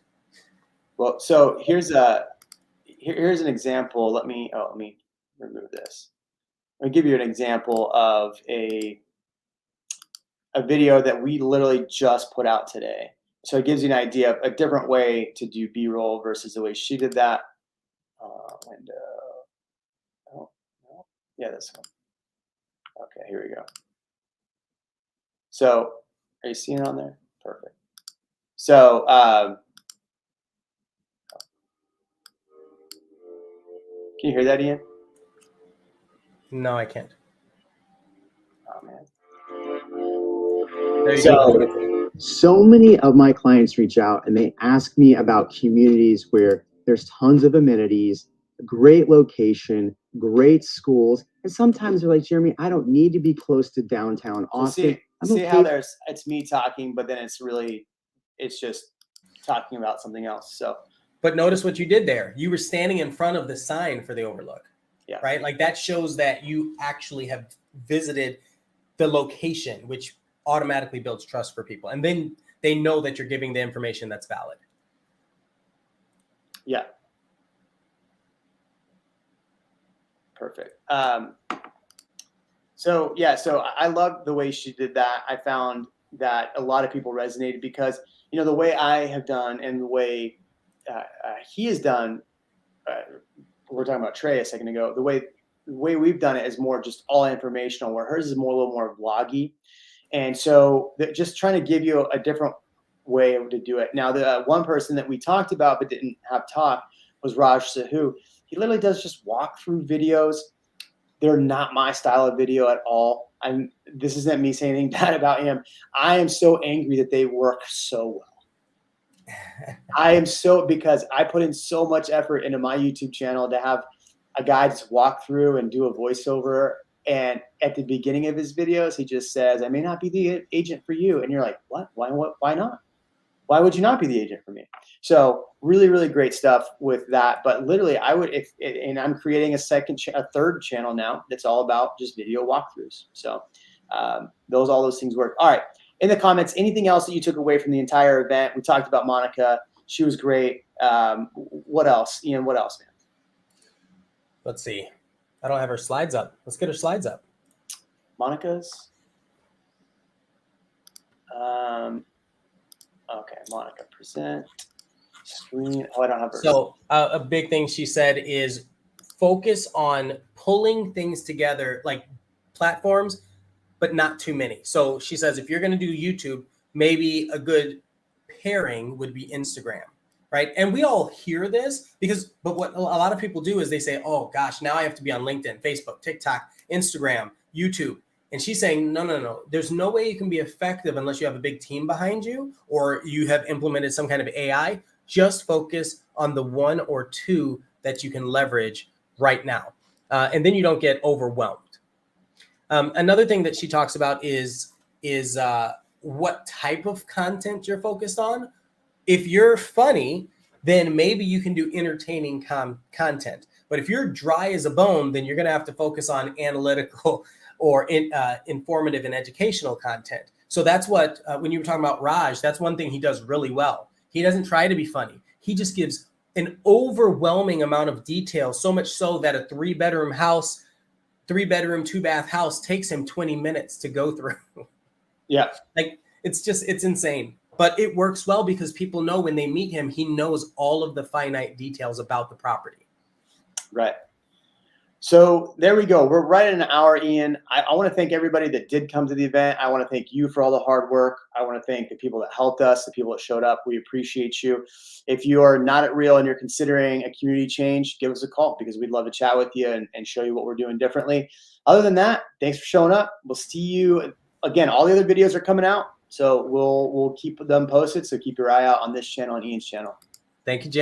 Well, so here's an example. Let me remove this. I'll give you an example of a video that we literally just put out today. So it gives you an idea of a different way to do B-roll versus the way she did that. Yeah, this one. Okay, here we go. So are you seeing it on there? Perfect. So can you hear that, Ian? No, I can't. Oh man. There you go. So many of my clients reach out and they ask me about communities where there's tons of amenities, great location, great schools, and sometimes they're like, Jeremy, I don't need to be close to downtown Austin. See how it's me talking, but then it's just talking about something else. So, but notice what you did there. You were standing in front of the sign for the overlook. Yeah. Right. Like that shows that you actually have visited the location, which automatically builds trust for people. And then they know that you're giving the information that's valid. Yeah. Perfect. So I love the way she did that. I found that a lot of people resonated because, you know, the way I have done and the way he has done, we're talking about Tre a second ago, the way we've done it is more just all informational, where hers is a little more vloggy. And so just trying to give you a different way to do it. Now, the one person that we talked about but didn't have talk was Raj Sahu. He literally does just walkthrough videos. They're not my style of video at all. This isn't me saying anything bad about him. I am so angry that they work so well. Because I put in so much effort into my YouTube channel to have a guy just walk through and do a voiceover. And at the beginning of his videos, he just says, I may not be the agent for you. And you're like, what? Why not? Why would you not be the agent for me? So really, really great stuff with that. But literally, I would, and I'm creating a third channel now that's all about just video walkthroughs. So all those things work. All right. In the comments, anything else that you took away from the entire event? We talked about Monica. She was great. What else? Ian, what else, man? Let's see. I don't have her slides up. Let's get her slides up. Monica's. Okay, Monica, present screen. Oh, I don't have her. So a big thing she said is focus on pulling things together, like platforms, but not too many. So she says, if you're going to do YouTube, maybe a good pairing would be Instagram, right? And we all hear this but what a lot of people do is they say, oh gosh, now I have to be on LinkedIn, Facebook, TikTok, Instagram, YouTube. And she's saying, no. There's no way you can be effective unless you have a big team behind you or you have implemented some kind of AI. Just focus on the one or two that you can leverage right now. And then you don't get overwhelmed. Another thing that she talks about is what type of content you're focused on. If you're funny, then maybe you can do entertaining content. But if you're dry as a bone, then you're going to have to focus on analytical or informative and educational content. So that's what, when you were talking about Raj, that's one thing he does really well. He doesn't try to be funny. He just gives an overwhelming amount of detail, so much so that a 3-bedroom, 2-bath house takes him 20 minutes to go through. Yeah. Like it's insane. But it works well because people know when they meet him, he knows all of the finite details about the property. Right. So there we go. We're right at an hour, Ian. I want to thank everybody that did come to the event. I want to thank you for all the hard work. I want to thank the people that helped us, the people that showed up. We appreciate you. If you are not at Real and you're considering a community change, give us a call because we'd love to chat with you and show you what we're doing differently. Other than that, thanks for showing up. We'll see you again. All the other videos are coming out, so we'll keep them posted. So keep your eye out on this channel and Ian's channel. Thank you, Jim.